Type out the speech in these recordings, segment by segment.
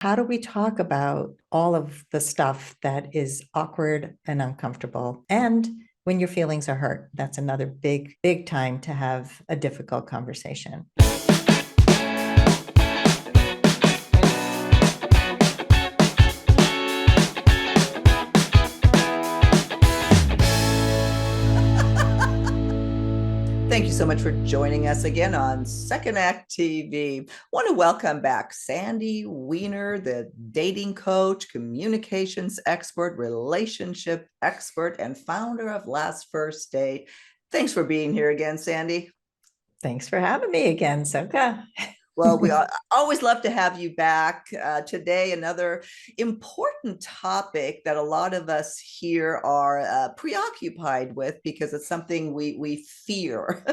How do we talk about all of the stuff that is awkward and uncomfortable? And when your feelings are hurt, that's another big, big time to have a difficult conversation. Thank you so much for joining us again on Second Act TV. I want to welcome back Sandy Weiner, the dating coach, communications expert, relationship expert, and founder of Last First Date. Thanks for being here again, Sandy. Thanks for having me again, Soka. Well, we always love to have you back. Today, another important topic that a lot of us here are preoccupied with because it's something we fear.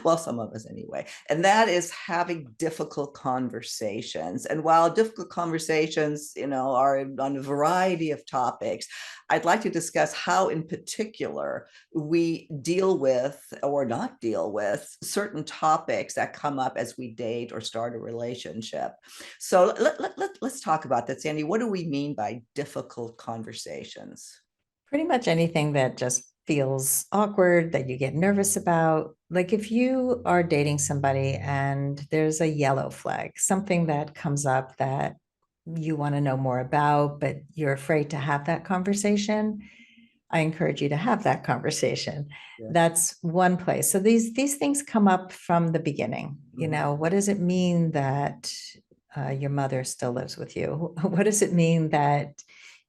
Well, some of us anyway. And that is having difficult conversations. And while difficult conversations, are on a variety of topics, I'd like to discuss how, in particular, we deal with or not deal with certain topics that come up as we date or start a relationship. So let's talk about that, Sandy. What do we mean by difficult conversations? Pretty much anything that just feels awkward, that you get nervous about. Like if you are dating somebody and there's a yellow flag, something that comes up that you want to know more about, but you're afraid to have that conversation, I encourage you to have that conversation. Yeah. That's one place. So these things come up from the beginning. What does it mean that your mother still lives with you? What does it mean that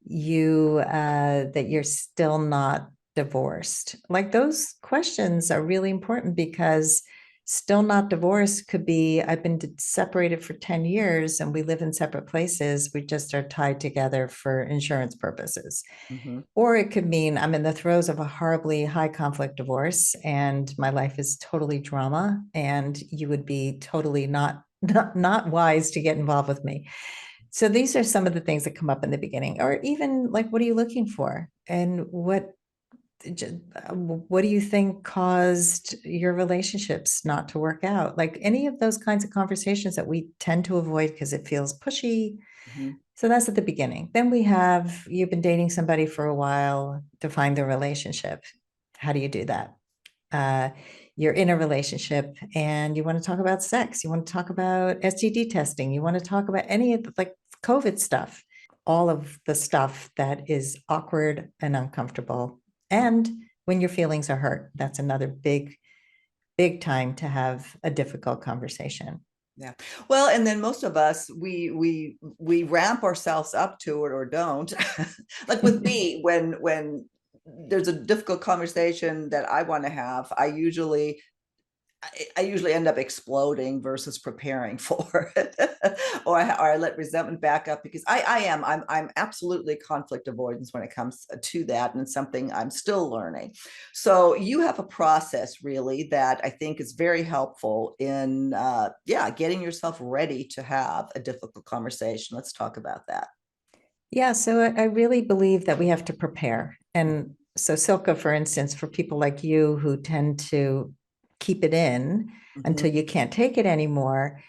you're still not divorced? Like those questions are really important because still not divorced could be I've been separated for 10 years and we live in separate places. We just are tied together for insurance purposes. Mm-hmm. Or it could mean I'm in the throes of a horribly high conflict divorce and my life is totally drama and you would be totally not wise to get involved with me. So these are some of the things that come up in the beginning, or even like, what are you looking for? And what do you think caused your relationships not to work out? Like any of those kinds of conversations that we tend to avoid because it feels pushy. Mm-hmm. So that's at the beginning. Then you've been dating somebody for a while to find the relationship. How do you do that? Uh, you're in a relationship and you want to talk about sex. You want to talk about STD testing. You want to talk about any of the like COVID stuff, all of the stuff that is awkward and uncomfortable. And when your feelings are hurt, that's another big, big time to have a difficult conversation. Yeah. Well, and then most of us we ramp ourselves up to it or don't. Like with me, when there's a difficult conversation that I want to have, I usually end up exploding versus preparing for it, or I let resentment back up because I'm absolutely conflict avoidance when it comes to that, and it's something I'm still learning. So you have a process really that I think is very helpful in getting yourself ready to have a difficult conversation. Let's talk about that. Yeah, so I really believe that we have to prepare. And so Silka, for instance, for people like you who tend to keep it in Mm-hmm. until you can't take it anymore,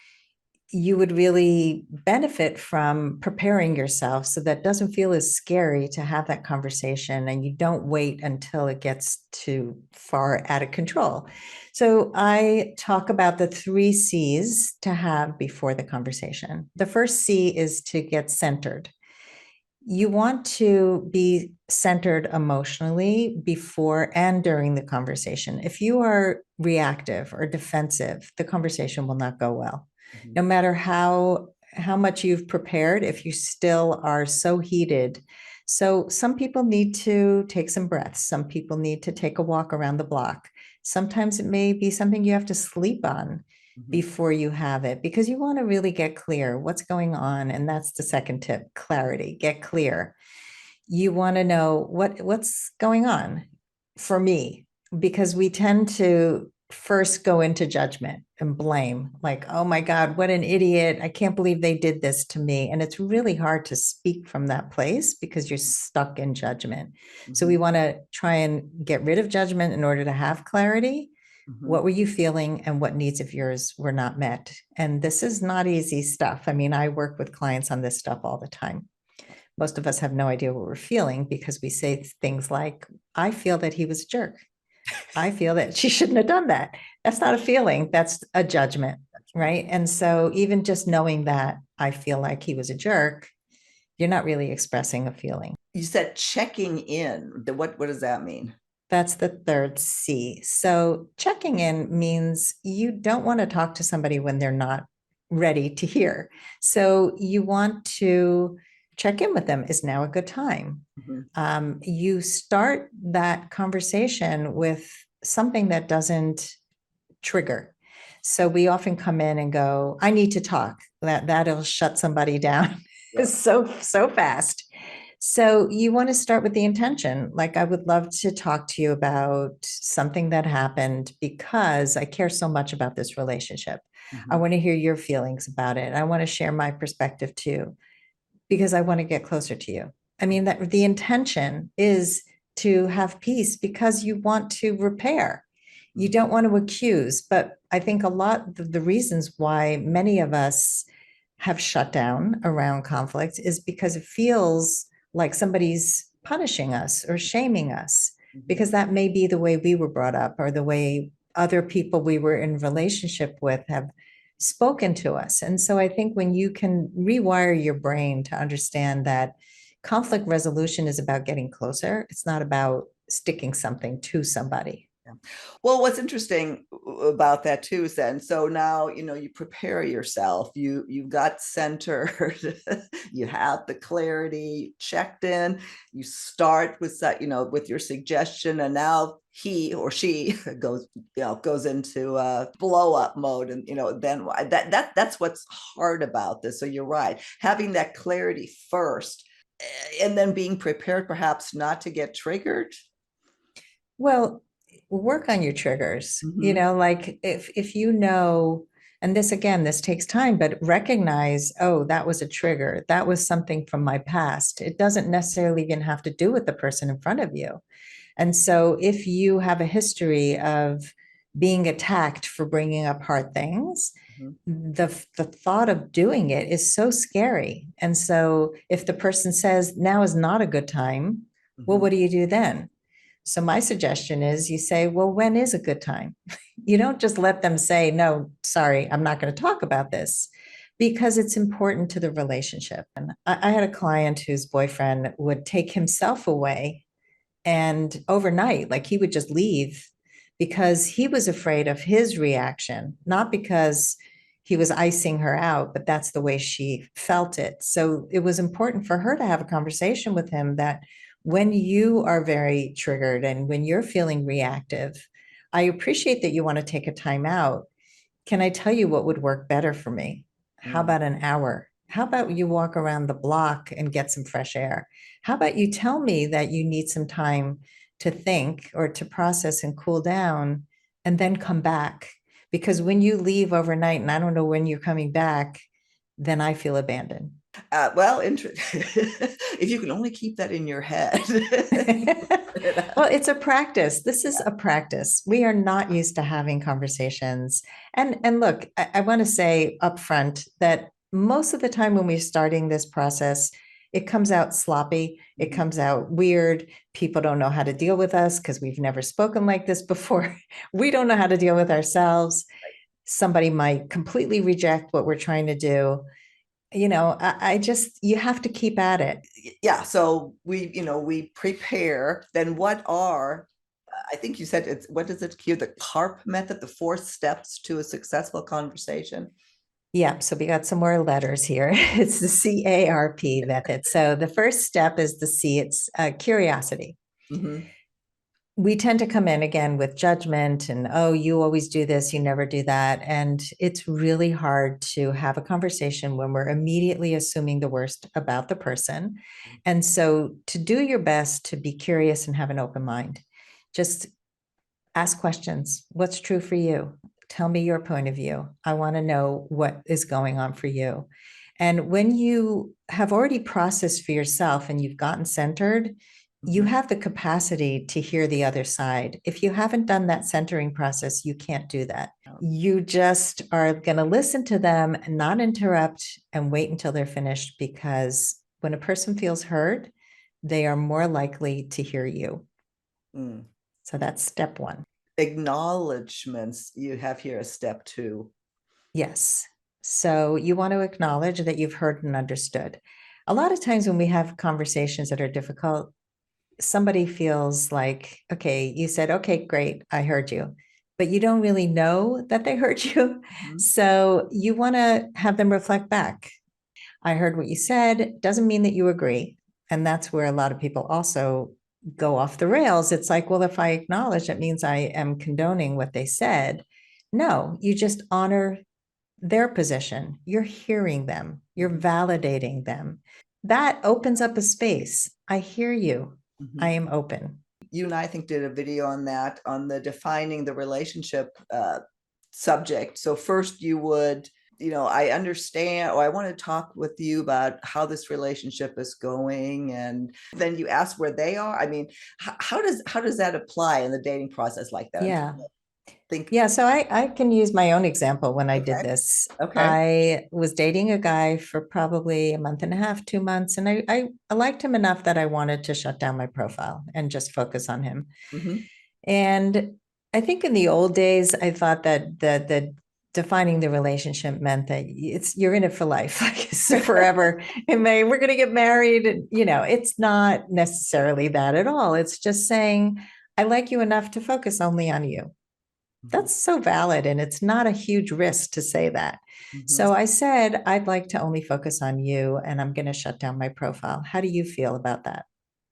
you would really benefit from preparing yourself so that doesn't feel as scary to have that conversation and you don't wait until it gets too far out of control. So I talk about the 3 C's to have before the conversation. The first C is to get centered. You want to be centered emotionally before and during the conversation. If you are reactive or defensive, the conversation will not go well. Mm-hmm. No matter how much you've prepared, if you still are so heated. So some people need to take some breaths. Some people need to take a walk around the block. Sometimes it may be something you have to sleep on before you have it because you want to really get clear what's going on. And that's the second tip: clarity. Get clear. You want to know what's going on for me, because we tend to first go into judgment and blame, like, oh my God, what an idiot. I can't believe they did this to me. And it's really hard to speak from that place because you're stuck in judgment. So we want to try and get rid of judgment in order to have clarity. Mhm. What were you feeling and what needs of yours were not met? And this is not easy stuff. I mean, I work with clients on this stuff all the time. Most of us have no idea what we're feeling because we say things like, I feel that he was a jerk. I feel that she shouldn't have done that. That's not a feeling, that's a judgment, right? And so even just knowing that I feel like he was a jerk, you're not really expressing a feeling. You said checking in. What does that mean? That's the third C. So checking in means you don't want to talk to somebody when they're not ready to hear. So you want to check in with them. Is now a good time? Mhm. You start that conversation with something that doesn't trigger. So we often come in and go, I need to talk. That'll shut somebody down Yep. so fast. So you want to start with the intention. Like, I would love to talk to you about something that happened because I care so much about this relationship. I Mhm. want to hear your feelings about it. I want to share my perspective too, because I want to get closer to you. I mean, that the intention is to have peace because you want to repair. You don't want to accuse. But I think a lot of the reasons why many of us have shut down around conflict is because it feels like somebody's punishing us or shaming us, Mhm. because that may be the way we were brought up or the way other people we were in relationship with have spoken to us. And so I think when you can rewire your brain to understand that conflict resolution is about getting closer, it's not about sticking something to somebody. Yeah. Well, what's interesting about that too is then, so now, you prepare yourself, you've got centered, you have the clarity checked in, you start with that, with your suggestion, and now he or she goes into blow up mode, and then that's what's hard about this. So you're right, having that clarity first, and then being prepared perhaps not to get triggered. Well, work on your triggers. Mm-hmm. Like if you know, and this again, this takes time, but recognize, oh, that was a trigger. That was something from my past. It doesn't necessarily even have to do with the person in front of you. And so if you have a history of being attacked for bringing up hard things, Mm-hmm. the thought of doing it is so scary. And so if the person says now is not a good time, well, Mm-hmm. what do you do then? So my suggestion is you say, well, when is a good time? You don't just let them say, no, sorry, I'm not going to talk about this, because it's important to the relationship. And I had a client whose boyfriend would take himself away, and overnight, like he would just leave because he was afraid of his reaction, not because he was icing her out, but that's the way she felt it. So it was important for her to have a conversation with him that when you are very triggered and when you're feeling reactive, I appreciate that you want to take a time out. Can I tell you what would work better for me? How Mm. about an hour? How about you walk around the block and get some fresh air? How about you tell me that you need some time to think or to process and cool down and then come back? Because when you leave overnight and I don't know when you're coming back, then I feel abandoned. Well, if you can only keep that in your head. Well, it's a practice. This is Yeah. a practice. We are not used to having conversations. And look, I want to say upfront that most of the time when we're starting this process, it comes out sloppy. It Mhm. comes out weird. People don't know how to deal with us because we've never spoken like this before. We don't know how to deal with ourselves. Somebody might completely reject what we're trying to do. I just, you have to keep at it. Yeah, so we prepare. Then what are, I think you said, it's, what is it here, the CARP method, the 4 steps to a successful conversation? Yeah, so we got some more letters here. It's the CARP method. So the first step is the C, it's curiosity. Mm-hmm. We tend to come in again with judgment and, oh, you always do this, you never do that. And it's really hard to have a conversation when we're immediately assuming the worst about the person. And so to do your best to be curious and have an open mind, just ask questions. What's true for you? Tell me your point of view. I want to know what is going on for you. And when you have already processed for yourself and you've gotten centered, you Mhm. have the capacity to hear the other side. If you haven't done that centering process, you can't do that. You just are going to listen to them and not interrupt and wait until they're finished, because when a person feels heard, they are more likely to hear you. Mm. So that's step one. Acknowledgements you have here as step two. Yes. So you want to acknowledge that you've heard and understood. A lot of times when we have conversations that are difficult, somebody feels like, okay, you said, okay, great, I heard you, but you don't really know that they heard you. Mhm. So you want to have them reflect back. I heard what you said, doesn't mean that you agree. And that's where a lot of people also go off the rails. It's like, well, if I acknowledge, it means I am condoning what they said. No, you just honor their position. You're hearing them, you're validating them. That opens up a space. I hear you. I Mhm. am open. You and I think did a video on that, on the defining the relationship subject. So first you would, I understand, or I want to talk with you about how this relationship is going, and then you ask where they are. I mean, how does that apply in the dating process like that? I'm Yeah. trying to think. Yeah. So I can use my own example when I did Okay. this. Okay. I was dating a guy for probably a month and a half, 2 months, and I liked him enough that I wanted to shut down my profile and just focus on him. Mm-hmm. And I think in the old days, I thought that defining the relationship meant that you're in it for life, like it's forever. And we're going to get married. And, it's not necessarily that at all. It's just saying, I like you enough to focus only on you. Mm-hmm. That's so valid. And it's not a huge risk to say that. Mm-hmm. So I said, I'd like to only focus on you, and I'm going to shut down my profile. How do you feel about that?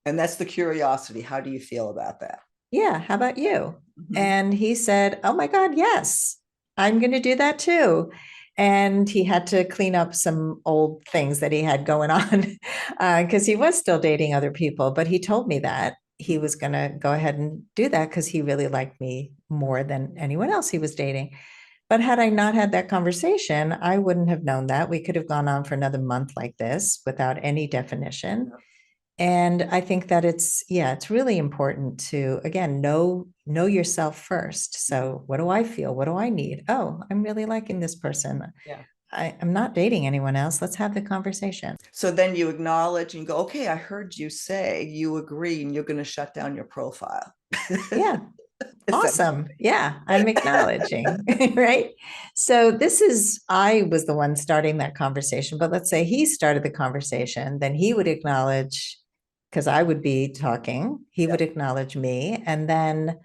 And that's the curiosity. How do you feel about that? Yeah, how about you? Mm-hmm. And he said, oh my God, yes, I'm going to do that too. And he had to clean up some old things that he had going on because he was still dating other people. But he told me that he was going to go ahead and do that because he really liked me more than anyone else he was dating. But had I not had that conversation, I wouldn't have known that. We could have gone on for another month like this without any definition. And I think that it's really important to, again, know yourself first. So what do I feel? What do I need? Oh, I'm really liking this person. Yeah. I'm not dating anyone else. Let's have the conversation. So then you acknowledge and go, okay, I heard you say you agree and you're going to shut down your profile. Yeah. Awesome. Essentially. Yeah, I'm acknowledging, right? So I was the one starting that conversation, but let's say he started the conversation, then he would acknowledge, because I would be talking, he Yeah. would acknowledge me, and then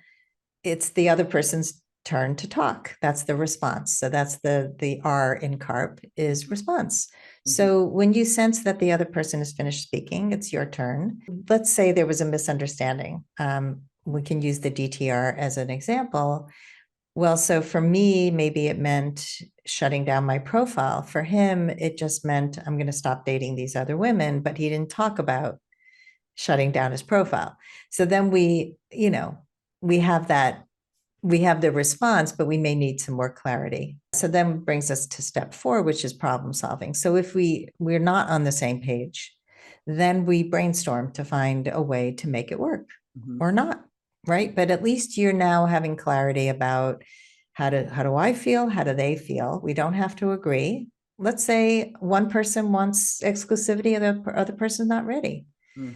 it's the other person's turn to talk. That's the response. So that's the R in CARP is response. Mm-hmm. So when you sense that the other person is finished speaking, it's your turn. Let's say there was a misunderstanding. We can use the DTR as an example. Well, so for me, maybe it meant shutting down my profile. For him, it just meant I'm going to stop dating these other women, but he didn't talk about shutting down his profile. So then we have that we have the response, but we may need some more clarity. So then brings us to step 4, which is problem solving. So if we're not on the same page, then we brainstorm to find a way to make it work Mm-hmm. or not, right? But at least you're now having clarity about how do I feel? How do they feel? We don't have to agree. Let's say one person wants exclusivity and the other person's not ready. Mm-hmm.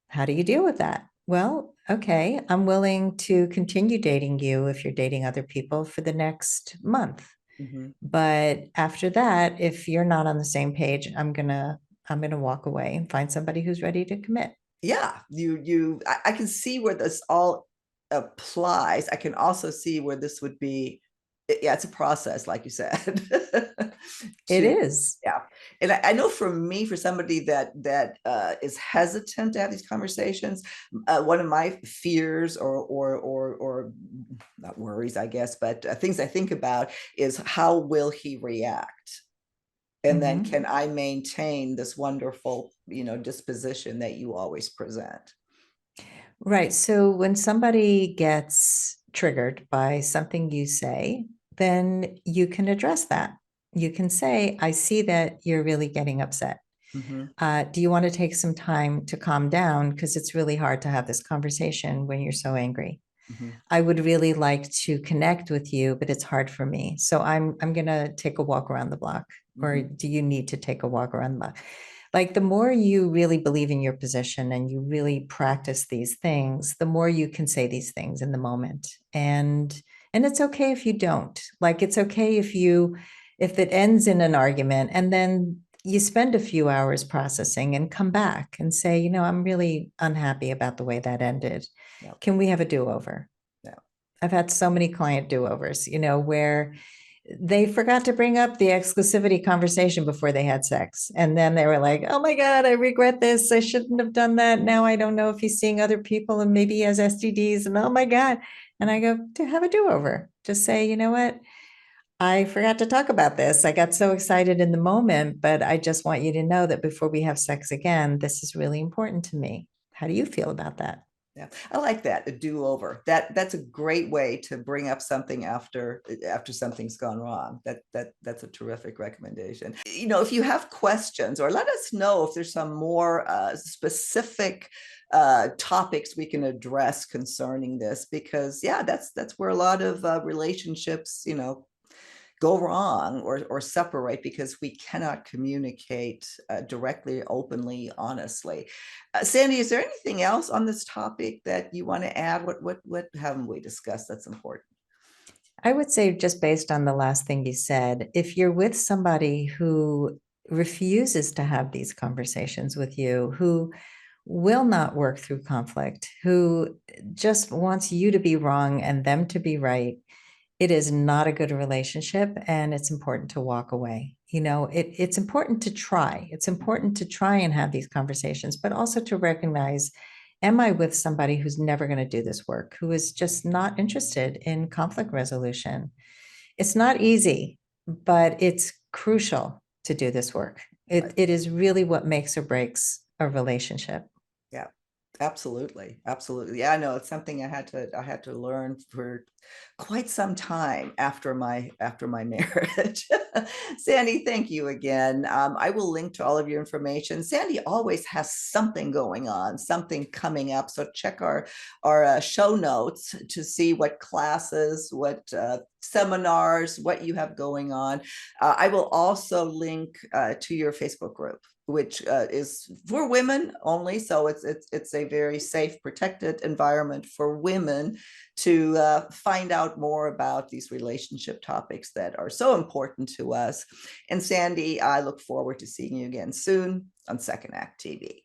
How do you deal with that? Well, okay, I'm willing to continue dating you if you're dating other people for the next month. Mm-hmm. But after that, if you're not on the same page, I'm gonna walk away and find somebody who's ready to commit. Yeah, I can see where this all applies. I can also see where this would be, yeah, it's a process, like you said. It to is. Yeah. And I know for me, for somebody that is hesitant to have these conversations, one of my fears or not worries, I guess, but things I think about is how will he react? And then Mhm. can I maintain this wonderful, disposition that you always present? Right. So when somebody gets triggered by something you say, then you can address that. You can say, I see that you're really getting upset. Do you want to take some time to calm down? Because it's really hard to have this conversation when you're so angry. I would really like to connect with you, but it's hard for me. So I'm gonna take a walk around the block. Or do you need to take a walk around the block? Like the more you really believe in your position and you really practice these things, the more you can say these things in the moment. And it's okay if you don't. Like it's okay if it ends in an argument and then you spend a few hours processing and come back and say, you know, I'm really unhappy about the way that ended. Yep. Can we have a do-over? Yeah. I've had so many client do-overs, you know, where they forgot to bring up the exclusivity conversation before they had sex. And then they were like, oh my God, I regret this. I shouldn't have done that. Now I don't know if he's seeing other people and maybe he has STDs. And oh my God. And I go, to have a do-over. Just say, you know what? I forgot to talk about this. I got so excited in the moment, but I just want you to know that before we have sex again, this is really important to me. How do you feel about that? Yeah, I like that, a do-over. That's a great way to bring up something after something's gone wrong. That's a terrific recommendation. You know, if you have questions, or let us know if there's some more specific topics we can address concerning this, because yeah, that's where a lot of relationships, you know, go wrong or separate, because we cannot communicate directly, openly, honestly. Sandy, is there anything else on this topic that you want to add? What haven't we discussed that's important? I would say, just based on the last thing you said, if you're with somebody who refuses to have these conversations with you, who will not work through conflict, who just wants you to be wrong and them to be right, it is not a good relationship, and it's important to walk away. You know, it's important to try. It's important to try and have these conversations, but also to recognize, am I with somebody who's never going to do this work, who is just not interested in conflict resolution? It's not easy, but it's crucial to do this work. Right. It is really what makes or breaks a relationship. Yeah, absolutely. Absolutely. Yeah, I know it's something I had to learn for quite some time after my marriage. Sandy, thank you again. I will link to all of your information. Sandy always has something going on, something coming up. So check our show notes to see what classes, what seminars, what you have going on. I will also link to your Facebook group, which is for women only. So it's a very safe, protected environment for women to find out more about these relationship topics that are so important to us. And Sandy, I look forward to seeing you again soon on Second Act TV.